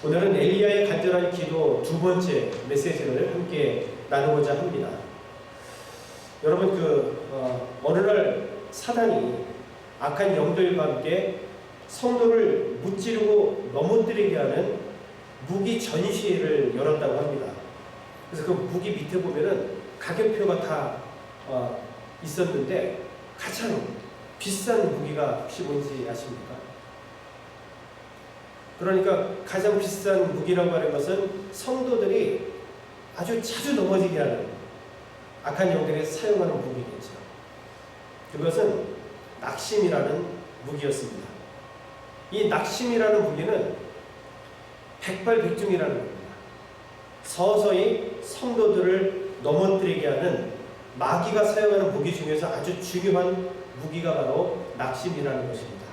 오늘은 엘리야의 간절한 기도 두 번째 메시지를 함께 나누고자 합니다. 여러분, 어느 날 사단이 악한 영들과 함께 성도를 무찌르고 넘어뜨리게 하는 무기 전시회를 열었다고 합니다. 그래서 그 무기 밑에 보면은 가격표가 다 있었는데 가장 비싼 무기가 혹시 뭔지 아십니까? 그러니까 가장 비싼 무기라고 하는 것은 성도들이 아주 자주 넘어지게 하는 악한 영들이 사용하는 무기겠죠. 그것은 낙심이라는 무기였습니다. 이 낙심이라는 무기는 백발백중이라는 겁니다. 서서히 성도들을 넘어뜨리게 하는 마귀가 사용하는 무기 중에서 아주 중요한 무기가 바로 낙심이라는 것입니다.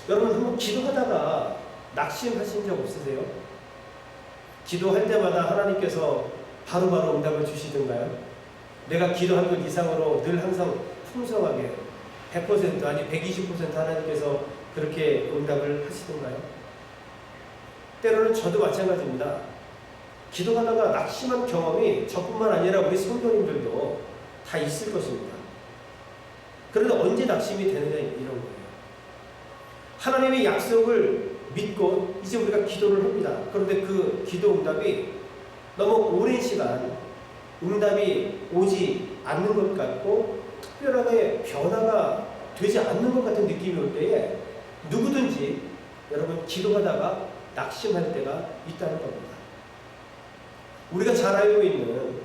여러분, 한번 기도하다가 낙심하신 적 없으세요? 기도할 때마다 하나님께서 바로바로 응답을 주시던가요? 내가 기도한 것 이상으로 늘 항상 풍성하게 100% 아니 120% 하나님께서 그렇게 응답을 하시던가요? 때로는 저도 마찬가지입니다. 기도하다가 낙심한 경험이 저뿐만 아니라 우리 성도님들도 다 있을 것입니다. 그런데 언제 낙심이 되느냐 이런 거예요. 하나님의 약속을 믿고 이제 우리가 기도를 합니다. 그런데 그 기도 응답이 너무 오랜 시간 응답이 오지 않는 것 같고 특별하게 변화가 되지 않는 것 같은 느낌이 올 때에 누구든지 여러분 기도하다가 낙심할 때가 있다는 겁니다. 우리가 잘 알고 있는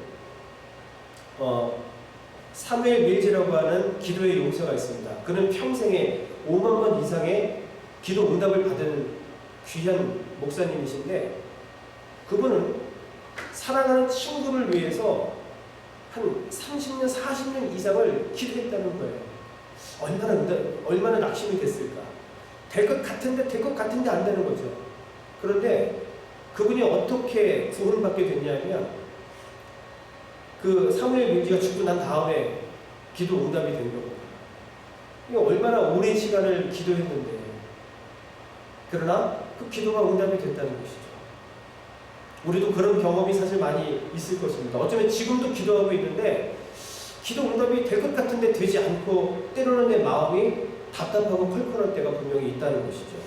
사무엘 밀즈라고 하는 기도의 용서가 있습니다. 그는 평생에 5만 번 이상의 기도 응답을 받은 귀한 목사님이신데 그분은 사랑하는 친구를 위해서 한 30년, 40년 이상을 기도했다는 거예요. 얼마나 낙심이 됐을까? 될 것 같은데 안 되는 거죠. 그런데 그분이 어떻게 구원받게 됐냐면 그 사무엘 밀즈가 죽고 난 다음에 기도 응답이 된 겁니다. 이게 얼마나 오랜 시간을 기도했는데 그러나 그 기도가 응답이 됐다는 것이죠. 우리도 그런 경험이 사실 많이 있을 것입니다. 어쩌면 지금도 기도하고 있는데 기도 응답이 될 것 같은데 되지 않고 때로는 내 마음이 답답하고 컬컬할 때가 분명히 있다는 것이죠.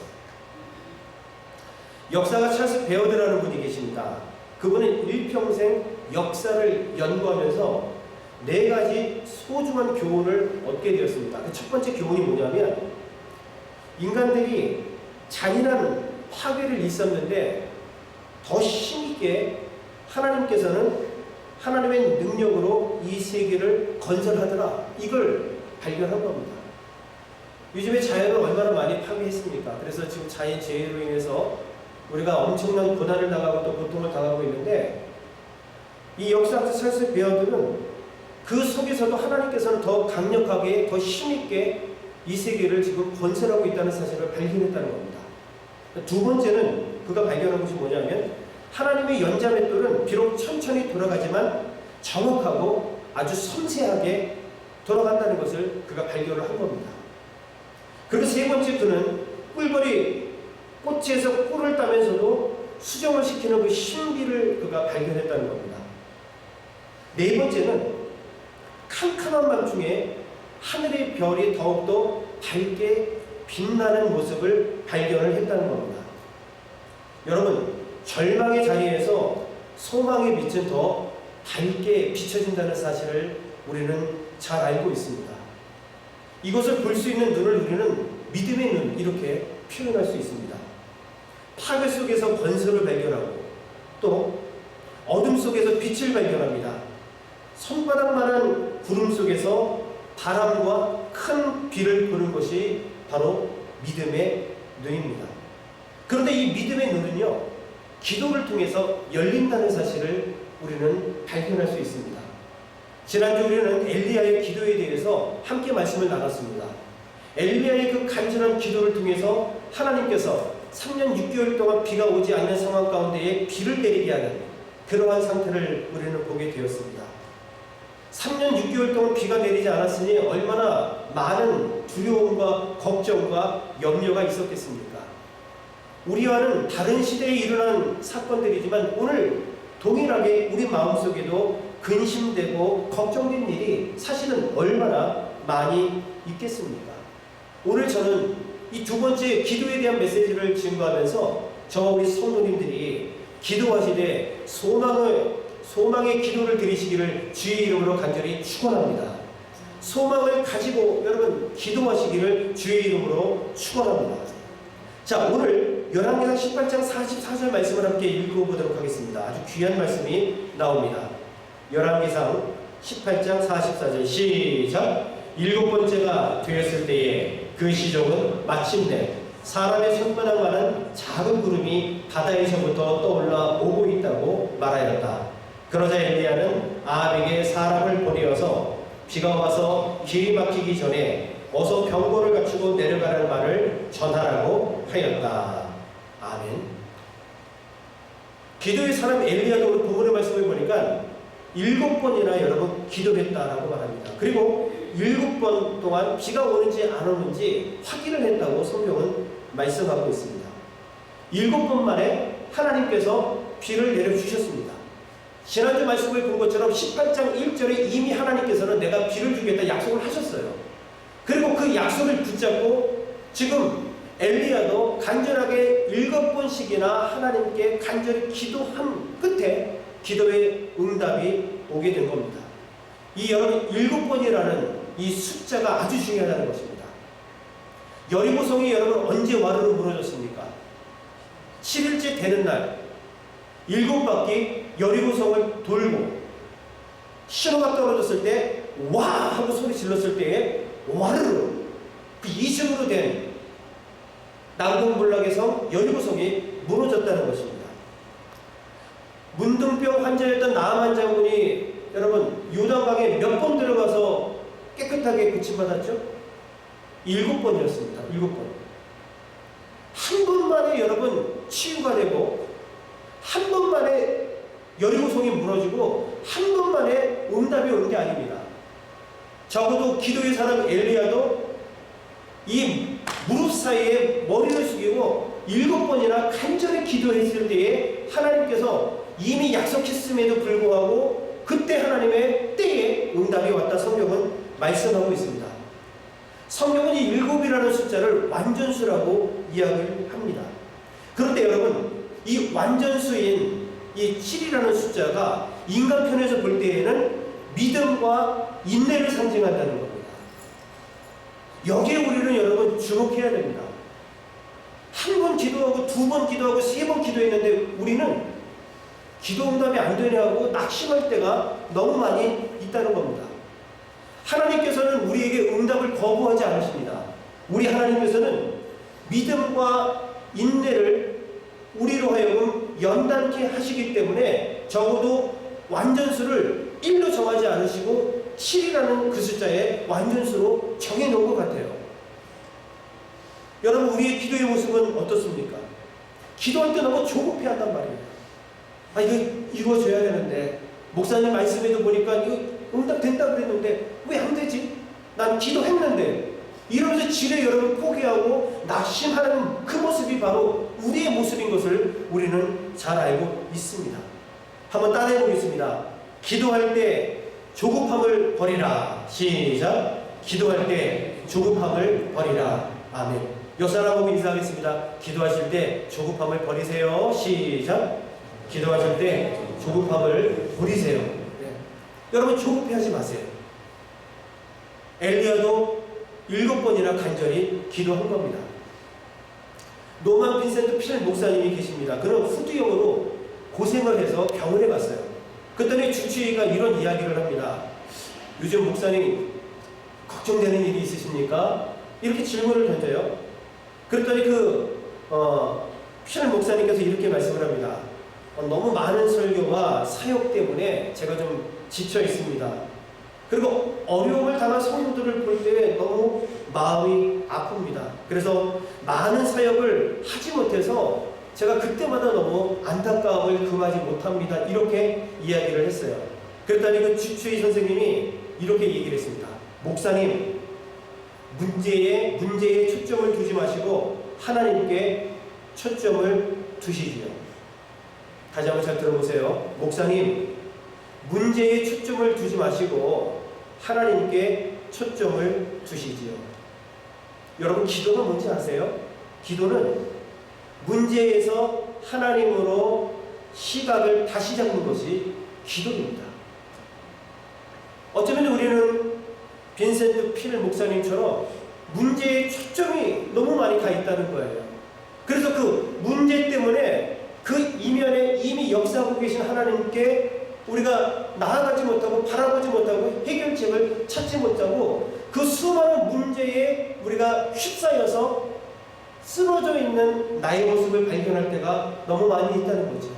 역사가 찰스 베어드라는 분이 계십니다. 그분은 일평생 역사를 연구하면서 4가지 소중한 교훈을 얻게 되었습니다. 그 첫 번째 교훈이 뭐냐면 인간들이 잔인한 파괴를 있었는데 더 힘있게 하나님께서는 하나님의 능력으로 이 세계를 건설하더라. 이걸 발견한 겁니다. 요즘에 자연을 얼마나 많이 파괴했습니까? 그래서 지금 자연재해로 인해서 우리가 엄청난 고난을 당하고 또 고통을 당하고 있는데 이 역사학자 찰스 베어드는 그 속에서도 하나님께서는 더 강력하게 더 힘있게 이 세계를 지금 건설하고 있다는 사실을 발견했다는 겁니다. 두 번째는 그가 발견한 것이 뭐냐면 하나님의 연자맷돌은 비록 천천히 돌아가지만 정확하고 아주 섬세하게 돌아간다는 것을 그가 발견을 한 겁니다. 그리고 세 번째 그는 꿀벌이 꽃에서 꿀을 따면서도 수정을 시키는 그 신비를 그가 발견했다는 겁니다. 네 번째는 캄캄한 밤중에 하늘의 별이 더욱더 밝게 빛나는 모습을 발견을 했다는 겁니다. 여러분, 절망의 자리에서 소망의 빛은 더 밝게 비춰진다는 사실을 우리는 잘 알고 있습니다. 이것을 볼 수 있는 눈을 우리는 믿음의 눈 이렇게 표현할 수 있습니다. 파괴 속에서 건설을 발견하고 또 어둠 속에서 빛을 발견합니다. 손바닥만한 구름 속에서 바람과 큰 비를 보는 것이 바로 믿음의 눈입니다. 그런데 이 믿음의 눈은요, 기도를 통해서 열린다는 사실을 우리는 발견할 수 있습니다. 지난주 우리는 엘리야의 기도에 대해서 함께 말씀을 나눴습니다. 엘리야의 그 간절한 기도를 통해서 하나님께서 3년 6개월 동안 비가 오지 않는 상황 가운데에 비를 내리게 하는 그러한 상태를 우리는 보게 되었습니다. 3년 6개월 동안 비가 내리지 않았으니 얼마나 많은 두려움과 걱정과 염려가 있었겠습니까? 우리와는 다른 시대에 일어난 사건들이지만 오늘 동일하게 우리 마음속에도 근심되고 걱정된 일이 사실은 얼마나 많이 있겠습니까? 오늘 저는 이 두 번째 기도에 대한 메시지를 증거하면서 저와 우리 성도님들이 기도하시되 소망의 기도를 드리시기를 주의 이름으로 간절히 축원합니다. 소망을 가지고 여러분 기도하시기를 주의 이름으로 축원합니다. 자, 오늘 열왕기상 18장 44절 말씀을 함께 읽어보도록 하겠습니다. 아주 귀한 말씀이 나옵니다. 열왕기상 18장 44절 시작. 일곱 번째가 되었을 때에 그 시족은 마침내 사람의 손바닥만한 작은 구름이 바다에서부터 떠올라 오고 있다고 말하였다. 그러자 엘리야는 아합에게 사람을 보내어서 비가 와서 길이 막히기 전에 어서 병거를 갖추고 내려가라는 말을 전하라고 하였다. 아멘. 기도의 사람 엘리야도 오늘 본문의 말씀을 보니까 7번이나 여러분 기도했다라고 말합니다. 그리고 7번 동안 비가 오는지 안 오는지 확인을 했다고 성경은 말씀하고 있습니다. 7번 만에 하나님께서 비를 내려주셨습니다. 지난주 말씀을 본 것처럼 18장 1절에 이미 하나님께서는 내가 비를 주겠다 약속을 하셨어요. 그리고 그 약속을 붙잡고 지금 엘리야도 간절하게 7번씩이나 하나님께 간절히 기도한 끝에 기도의 응답이 오게 된 겁니다. 이 여러분 7번이라는 이 숫자가 아주 중요하다는 것입니다. 여리고성이 여러분 언제 와르르 무너졌습니까? 7일째 되는 날 7바퀴 여리고성을 돌고 신호가 떨어졌을 때 와 하고 소리 질렀을 때에 와르르 그 이승으로 된 난공불락의 성 여리고성이 무너졌다는 것입니다. 문둥병 환자였던 나아만 장군이 여러분 요단강에 몇 번 들어가서 깨끗하게 고침받았죠? 7번이었습니다. 7번. 한 번만에 여러분 치유가 되고 한 번만에 여리고성이 무너지고 한 번만에 응답이 온 게 아닙니다. 적어도 기도의 사람 엘리야도 이 무릎 사이에 머리를 숙이고 7번이나 간절히 기도했을 때에 하나님께서 이미 약속했음에도 불구하고 그때 하나님의 때에 응답이 왔다 성경은 말씀하고 있습니다. 성경은 이 7이라는 숫자를 완전수라고 이야기를 합니다. 그런데 여러분 이 완전수인 이 7이라는 숫자가 인간 편에서 볼 때에는 믿음과 인내를 상징한다는 겁니다. 여기에 우리는 여러분 주목해야 됩니다. 한 번 기도하고 2번 기도하고 3번 기도했는데 우리는 기도 응답이 안 되냐고 낙심할 때가 너무 많이 있다는 겁니다. 하나님께서는 우리에게 응답을 거부하지 않으십니다. 우리 하나님께서는 믿음과 인내를 우리로 하여금 연단케 하시기 때문에 적어도 완전수를 1로 정하지 않으시고 7이라는 그 숫자에 완전수로 정해놓은 것 같아요. 여러분 우리의 기도의 모습은 어떻습니까? 기도할 때 너무 조급해한단 말이에요. 아 이거 이루어져야 되는데 목사님 말씀에도 보니까 이거 응답된다 그랬는데 왜 안 되지? 난 기도했는데 이러면서 지레 여러분 포기하고 낙심하는 그 모습이 바로 우리의 모습인 것을 우리는 잘 알고 있습니다. 한번 따라해 보겠습니다. 기도할 때 조급함을 버리라. 시작. 기도할 때 조급함을 버리라. 아멘. 옆 사람하고 인사하겠습니다. 기도하실 때 조급함을 버리세요. 시작. 기도하실 때 조급함을 버리세요. 네. 여러분 조급해하지 마세요. 엘리야도 7번이나 간절히 기도한 겁니다. 노만 빈센트 필 목사님이 계십니다. 그는 후두염으로 고생을 해서 병원에 갔어요. 그랬더니 주치의가 이런 이야기를 합니다. 요즘 목사님 걱정되는 일이 있으십니까? 이렇게 질문을 던져요. 그랬더니 필 목사님께서 이렇게 말씀을 합니다. 너무 많은 설교와 사역 때문에 제가 좀 지쳐 있습니다. 그리고 어려움을 당한 성도들을 볼 때 너무 마음이 아픕니다. 그래서 많은 사역을 하지 못해서 제가 그때마다 너무 안타까움을 금하지 못합니다. 이렇게 이야기를 했어요. 그랬더니 그 주치의 선생님이 이렇게 얘기를 했습니다. 목사님, 문제에 초점을 두지 마시고 하나님께 초점을 두시지요. 다시 한번 잘 들어보세요. 목사님, 문제에 초점을 두지 마시고 하나님께 초점을 두시지요. 여러분, 기도가 뭔지 아세요? 기도는 문제에서 하나님으로 시각을 다시 잡는 것이 기도입니다. 어쩌면 우리는 빈센트 필 목사님처럼 문제에 초점이 너무 많이 가 있다는 거예요. 그래서 그 문제 때문에 그 이면에 이미 역사하고 계신 하나님께 우리가 나아가지 못하고 바라보지 못하고 해결책을 찾지 못하고 그 수많은 문제에 우리가 휩싸여서 쓰러져 있는 나의 모습을 발견할 때가 너무 많이 있다는 거죠.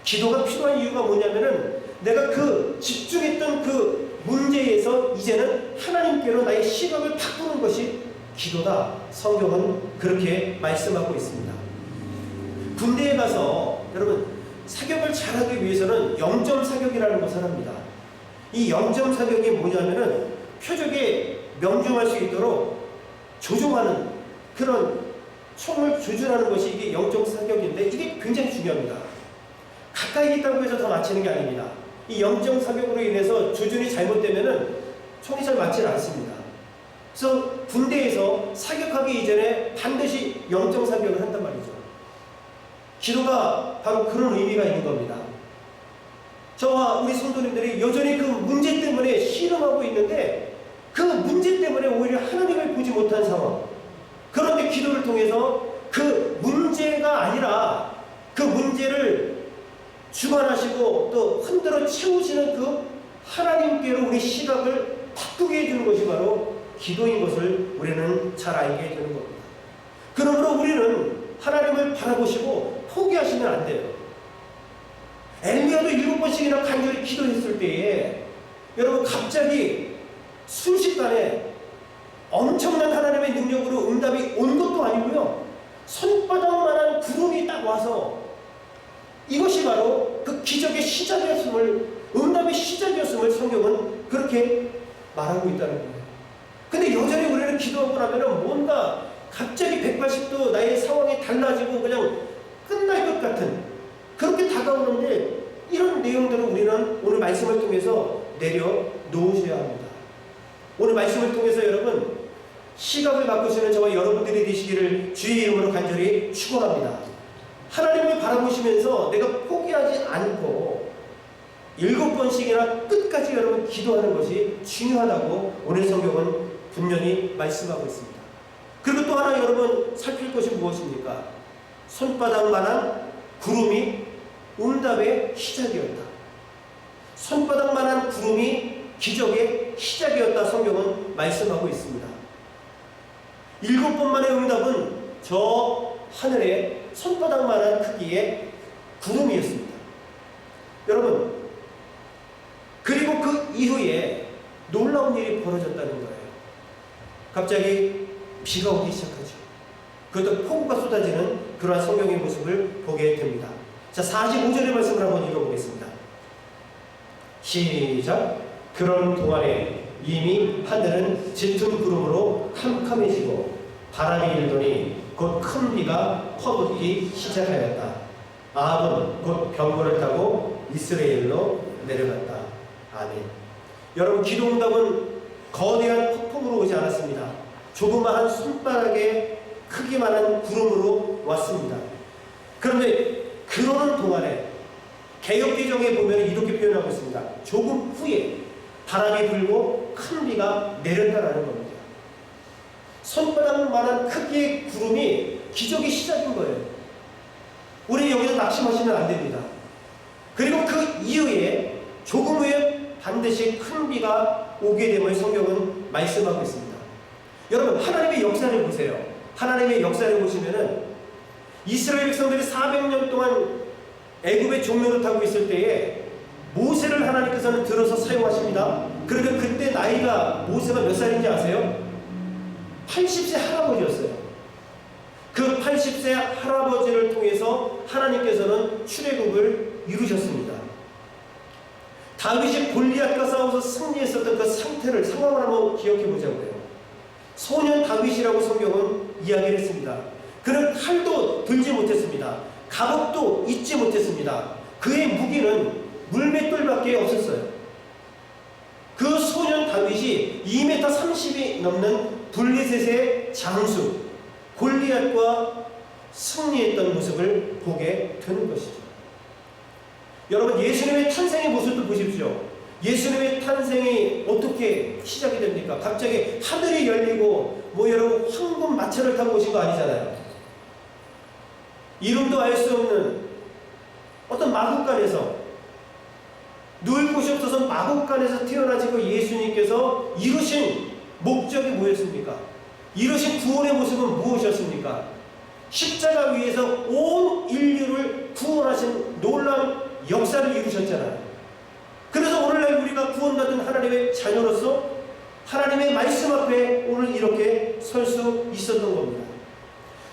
기도가 필요한 이유가 뭐냐면은 내가 그 집중했던 그 문제에서 이제는 하나님께로 나의 시각을 바꾸는 것이 기도다. 성경은 그렇게 말씀하고 있습니다. 군대에 가서 여러분, 사격을 잘하기 위해서는 영점 사격이라는 것을 합니다. 이 영점 사격이 뭐냐면은 표적에 명중할 수 있도록 조종하는 그런 총을 조준하는 것이 이게 영점 사격인데 이게 굉장히 중요합니다. 가까이 있다고 해서 더 맞히는 게 아닙니다. 이 영점 사격으로 인해서 조준이 잘못되면은 총이 잘 맞지는 않습니다. 그래서 군대에서 사격하기 이전에 반드시 영점 사격을 한단 말이죠. 기도가 바로 그런 의미가 있는 겁니다. 저와 우리 성도님들이 여전히 그 문제 때문에 씨름하고 있는데 그 문제 때문에 오히려 하나님을 보지 못한 상황. 그런데 기도를 통해서 그 문제가 아니라 그 문제를 주관하시고 또 흔들어 채우시는 그 하나님께로 우리 시각을 바꾸게 해주는 것이 바로 기도인 것을 우리는 잘 알게 해주는 겁니다. 그러므로 우리는 하나님을 바라보시고 포기하시면 안 돼요. 엘리야도 7번씩이나 간절히 기도했을 때에 여러분 갑자기 순식간에 엄청난 하나님의 능력으로 응답이 온 것도 아니고요. 손바닥만한 구름이 딱 와서 이것이 바로 그 기적의 시작이었음을, 응답의 시작이었음을 성경은 그렇게 말하고 있다는 거예요. 근데 여전히 우리는 기도하고 나면은 뭔가 갑자기 180도 나의 상황이 달라지고 그냥 끝날 것 같은 그렇게 다가오는데 이런 내용들을 우리는 오늘 말씀을 통해서 내려놓으셔야 합니다. 오늘 말씀을 통해서 여러분 시각을 바꾸시는 저와 여러분들이 되시기를 주의 이름으로 간절히 축원합니다. 하나님을 바라보시면서 내가 포기하지 않고 7번씩이나 끝까지 여러분 기도하는 것이 중요하다고 오늘 성경은 분명히 말씀하고 있습니다. 그리고 또 하나 여러분 살필 것이 무엇입니까? 손바닥만한 구름이 응답의 시작이었다. 손바닥만한 구름이 기적의 시작이었다. 성경은 말씀하고 있습니다. 7번만의 응답은 저 하늘에 손바닥만한 크기의 구름이었습니다. 여러분, 그리고 그 이후에 놀라운 일이 벌어졌다는 거예요. 갑자기 비가 오기 시작하죠. 그것도 폭우가 쏟아지는 그러한 성경의 모습을 보게 됩니다. 자, 45절의 말씀을 한번 읽어보겠습니다. 시작. 그런 동안에 이미 하늘은 짙은 구름으로 캄캄해지고 바람이 일더니 곧 큰 비가 퍼붓기 시작하였다. 아합은 곧 병거를 타고 이스라엘로 내려갔다. 아멘. 여러분, 기도응답은 거대한 폭풍으로 오지 않았습니다. 조그마한 손바닥의 크기만한 구름으로 왔습니다. 그런데 그러는 동안에 개역개정에 보면 이렇게 표현하고 있습니다. 조금 후에 바람이 불고 큰 비가 내렸다라는 겁니다. 손바닥만한 크기의 구름이 기적의 시작인 거예요. 우리 여기서 낙심하시면 안 됩니다. 그리고 그 이후에 조금 후에 반드시 큰 비가 오게 됨을 성경은 말씀하고 있습니다. 여러분, 하나님의 역사를 보세요. 하나님의 역사를 보시면은 이스라엘 백성들이 400년 동안 애굽의 종로를 타고 있을 때에 모세를 하나님께서는 들어서 사용하십니다. 그러니까 그때 나이가 모세가 몇 살인지 아세요? 80세 할아버지였어요. 그 80세 할아버지를 통해서 하나님께서는 출애굽을 이루셨습니다. 다윗이 골리앗과 싸워서 승리했었던 그 상황을 한번 기억해 보자고요. 소년 다윗이라고 성경은 이야기를 했습니다. 그는 칼도 들지 못했습니다. 갑옷도 입지 못했습니다. 그의 무기는 물맷돌밖에 없었어요. 그 소년 다윗이 2m 30이 넘는 블레셋의 장수 골리앗과 승리했던 모습을 보게 되는 것이죠. 여러분, 예수님의 탄생의 모습도 보십시오. 예수님의 탄생이 어떻게 시작이 됩니까? 갑자기 하늘이 열리고 여러분 황금 마차를 타고 오신 거 아니잖아요. 이름도 알 수 없는 어떤 마국간에서, 누울 곳이 없어서 마국간에서 태어나시고 예수님께서 이루신 목적이 뭐였습니까? 이루신 구원의 모습은 무엇이었습니까? 십자가 위에서 온 인류를 구원하신 놀라운 역사를 이루셨잖아요. 그래서 오늘날 우리가 구원받은 하나님의 자녀로서 하나님의 말씀 앞에 오늘 이렇게 설 수 있었던 겁니다.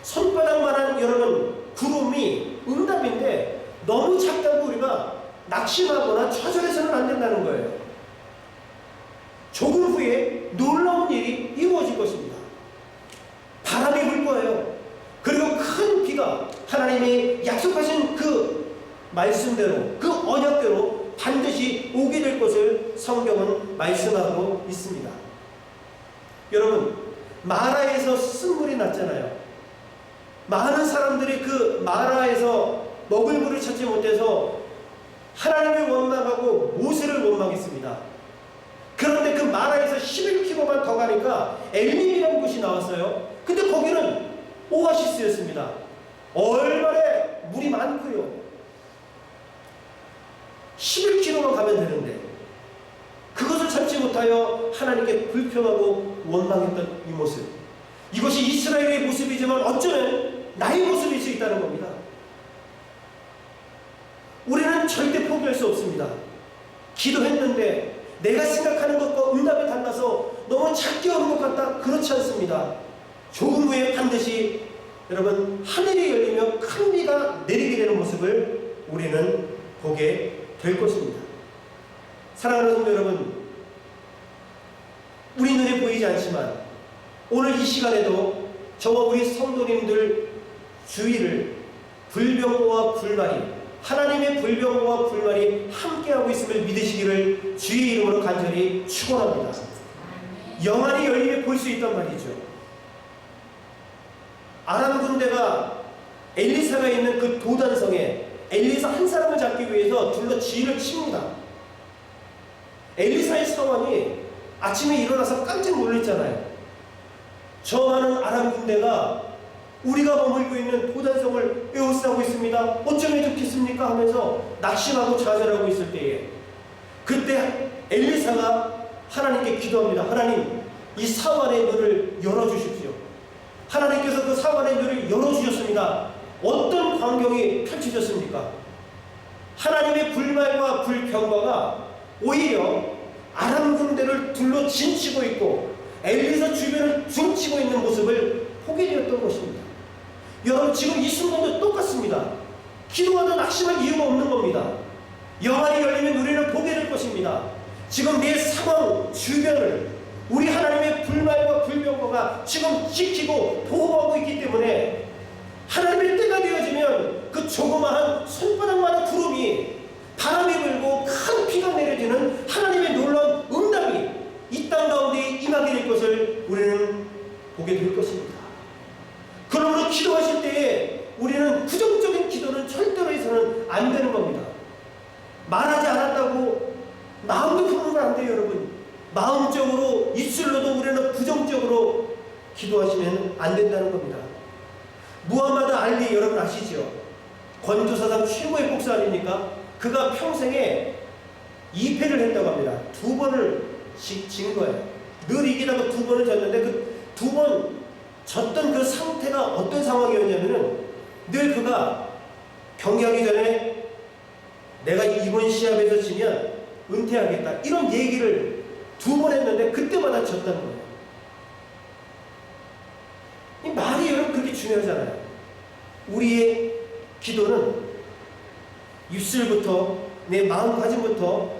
손바닥만한 여러분 구름이 응답인데 너무 작다고 우리가 낙심하거나 좌절해서는 안 된다는 거예요. 조금 후에 놀라운 일이 이루어질 것입니다. 바람이 불 거예요. 그리고 큰 비가 하나님이 약속하신 그 말씀대로, 그 언약대로 반드시 오게 될 것을 성경은 말씀하고 있습니다. 여러분, 마라에서 쓴물이 났잖아요. 많은 사람들이 그 마라에서 먹을 물을 찾지 못해서 하나님을 원망하고 모세를 원망했습니다. 그런데 그 마라에서 11km만 더 가니까 엘림이라는 곳이 나왔어요. 근데 거기는 오아시스였습니다. 얼마나 물이 많고요. 11km만 가면 되는데 그것을 참지 못하여 하나님께 불평하고 원망했던 이 모습, 이것이 이스라엘의 모습이지만 어쩌면 나의 모습일 수 있다는 겁니다. 우리는 절대 포기할 수 없습니다. 기도했는데 내가 생각하는 것과 응답이 달라서 너무 작게 오는 것 같다, 그렇지 않습니다. 조금 후에 반드시 여러분 하늘이 열리며 큰 비가 내리게 되는 모습을 우리는 보게 될 것입니다. 사랑하는 성도 여러분, 우리 눈에 보이지 않지만 오늘 이 시간에도 저와 우리 성도님들 주위를 불병거와 불말이, 하나님의 불병거와 불말이 함께하고 있음을 믿으시기를 주의 이름으로 간절히 축원합니다. 영안이 열리게 볼 수 있단 말이죠. 아람 군대가 엘리사가 있는 그 도단성에 엘리사 한 사람을 잡기 위해서 둘러 진을 칩니다. 엘리사의 사원이 아침에 일어나서 깜짝 놀랐잖아요. 저 많은 아람 군대가 우리가 머물고 있는 도단성을 에워싸고 있습니다. 어쩌면 좋겠습니까? 하면서 낙심하고 좌절하고 있을 때에 그때 엘리사가 하나님께 기도합니다. 하나님, 이 사원의 눈을 열어주십시오. 하나님께서 그 사원의 눈을 열어주셨습니다. 어떤 광경이 펼쳐졌습니까? 하나님의 불말과 불평과가 오히려 아람 군대를 둘러 진치고 있고 엘리사 주변을 중치고 있는 모습을 보게 되었던 것입니다. 여러분, 지금 이 순간도 똑같습니다. 기도하다 낙심할 이유가 없는 겁니다. 영안이 열리면 우리는 보게 될 것입니다. 지금 내 상황 주변을 우리 하나님의 불말과 불병거가 지금 지키고 보호하고 있기 때문에 하나님의 때가 되어지면 그 조그마한 손바닥만한 구름이 바람이 불고 큰 비가 내려지는 하나님의 놀라운 응답이 이 땅 가운데 임하게 될 것을 우리는 보게 될 것입니다. 그러므로 기도하실 때에 우리는 부정적인 기도는 절대로 해서는 안 되는 겁니다. 말하지 않았다고 마음도 품으면 안 돼요, 여러분. 마음적으로, 입술로도 우리는 부정적으로 기도하시면 안 된다는 겁니다. 무하마드 알리 여러분 아시죠? 건조사상 최고의 복사 아닙니까? 그가 평생에 2패를 했다고 합니다. 2번을 진 거예요. 늘 이기다가 2번을 졌는데 그 2번 졌던 그 상태가 어떤 상황이었냐면은 늘 그가 경기하기 전에 내가 이번 시합에서 지면 은퇴하겠다, 이런 얘기를 2번 했는데 그때마다 졌다는 거예요. 이 말이 여러분 그렇게 중요하잖아요. 우리의 기도는 입술부터 내 마음가짐부터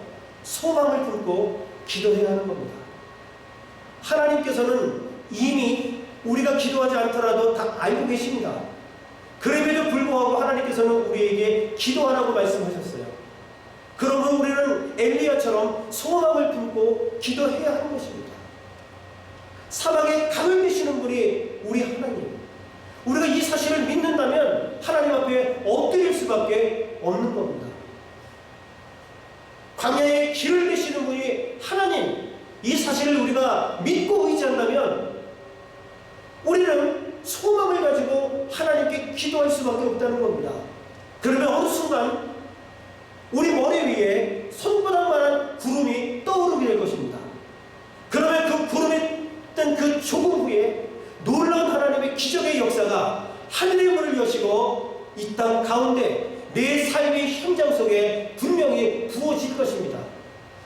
소망을 품고 기도해야 하는 겁니다. 하나님께서는 이미 우리가 기도하지 않더라도 다 알고 계십니다. 그럼에도 불구하고 하나님께서는 우리에게 기도하라고 말씀하셨어요. 그러므로 우리는 엘리야처럼 소망을 품고 기도해야 하는 것입니다. 사막에 강을 되시는 분이 우리 하나님. 우리가 이 사실을 믿는다면 하나님 앞에 엎드릴 수밖에 없는 겁니다. 광야에 길을 내시는 분이 하나님, 이 사실을 우리가 믿고 의지한다면 우리는 소망을 가지고 하나님께 기도할 수밖에 없다는 겁니다. 그러면 어느 순간 우리 머리 위에 손바닥만한 구름이 떠오르게 될 것입니다. 그러면 그 구름이 뜬 그 조금 후에 놀라운 하나님의 기적의 역사가 하늘의 문을 여시고 이 땅 가운데 내 삶의 현장 속에 분명히 부어질 것입니다.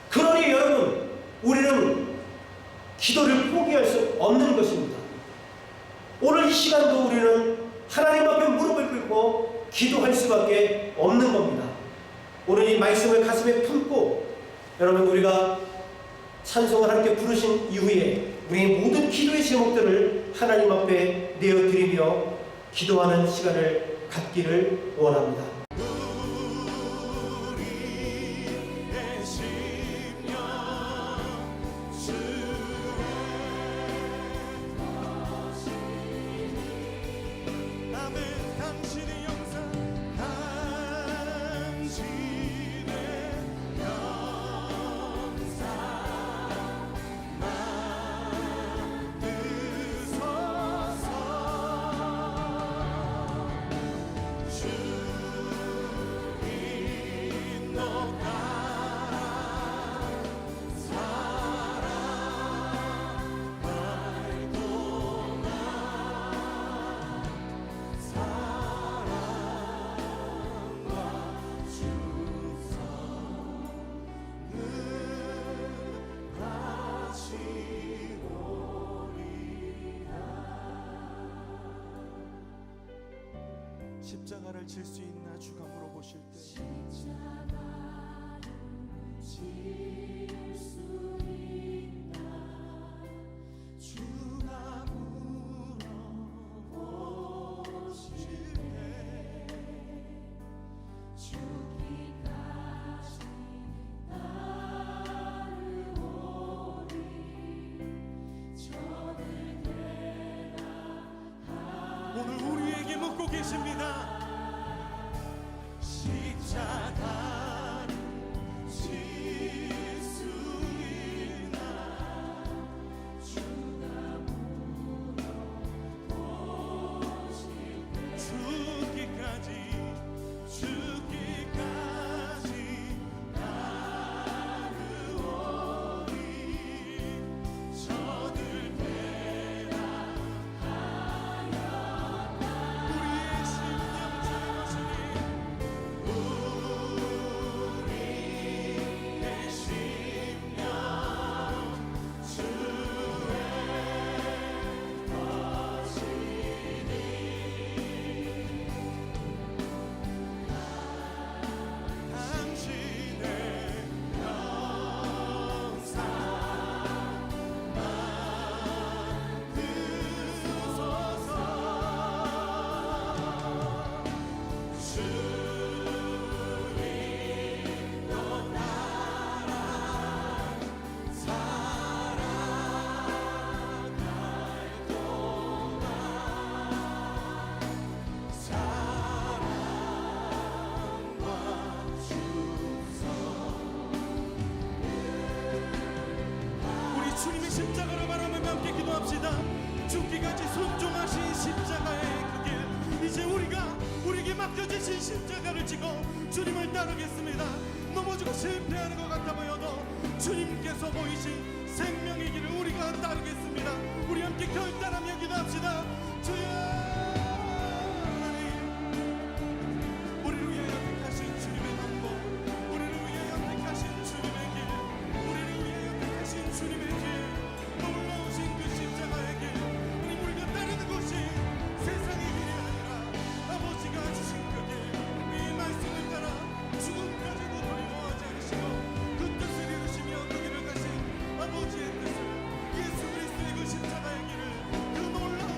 그러니 여러분, 우리는 기도를 포기할 수 없는 것입니다. 오늘 이 시간도 우리는 하나님 앞에 무릎을 꿇고 기도할 수밖에 없는 겁니다. 오늘 이 말씀을 가슴에 품고 여러분, 우리가 찬송을 함께 부르신 이후에 우리의 모든 기도의 제목들을 하나님 앞에 내어드리며 기도하는 시간을 갖기를 원합니다. 십자가를 질 수 있나 주가 물어보실 때 십자가를 질 수 있나 주가 물어보실 때 죽기까지 따르오리 저를 대답하리. 오늘 우리에게 묻고 계십니다. 십자가를 질 수 있나 주가 물어보실 때 죽기까지 따르오리 저들 우리의 심령 주의 심령 당신의 영상 만드소서. 우리 주님의 십자가를 바라보며 함께 기도합시다. 죽기까지 순종하신 십자가의 그 길, 이제 우리에게 맡겨주신 십자가를 지고 주님을 따르겠습니다. 넘어지고 실패하는 것 같아 보여도 주님께서 보이신 생명의 길을 우리가 따르겠습니다. 우리 함께 결단하며 기도합시다. 주여 하나님, 우리를 위하여 택하신 주님의 방법, 우리를 위하여 택하신 주님의 길, 우리를 위하여 택하신 주님의 길, 놀라우신 그 십자가의 길, 우리가 따르는 것이 세상의 길이 아니라 아버지가 주신 그 길, 이 말씀을 따라 죽음까지도 두려워하지 않으시고 그 뜻을 이루시며 그 길을 가신 아버지의 뜻을, 예수 그리스도의 그 십자가의 길을, 그 놀라운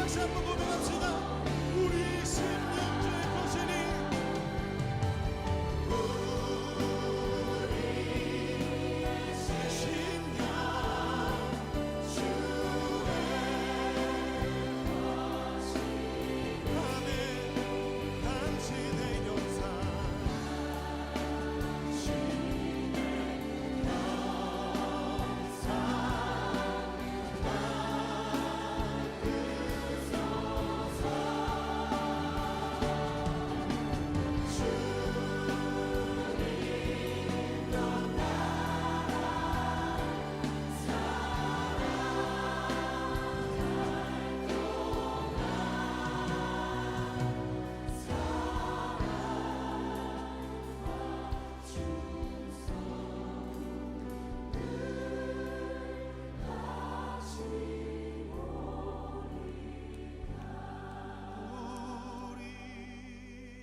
다시 한번 고백합시다. 우리 심령주의 거신이 우리의 심령 하늘 당신의 영상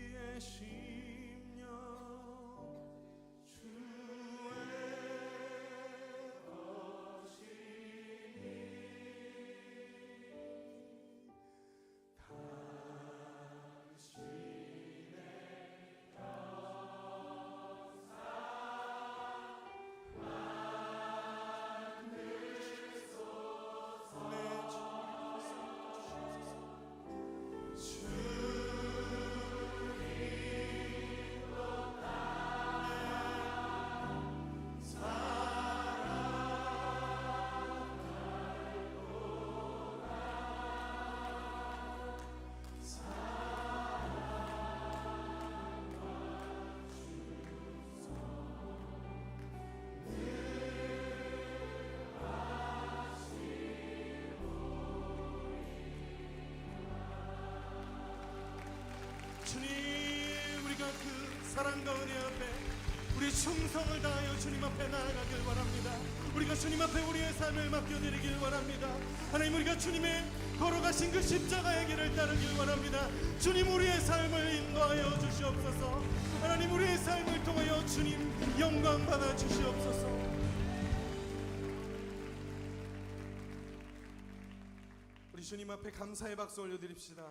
우리의 심령 주의 것이니 주님, 우리가 그 사랑과 은혜 앞에 우리 충성을 다하여 주님 앞에 나아가길 원합니다. 우리가 주님 앞에 우리의 삶을 맡겨드리길 원합니다. 하나님, 우리가 주님의 걸어가신 그 십자가의 길을 따르길 원합니다. 주님, 우리의 삶을 인도하여 주시옵소서. 하나님, 우리의 삶을 통하여 주님 영광 받아 주시옵소서. 우리 주님 앞에 감사의 박수 올려드립시다.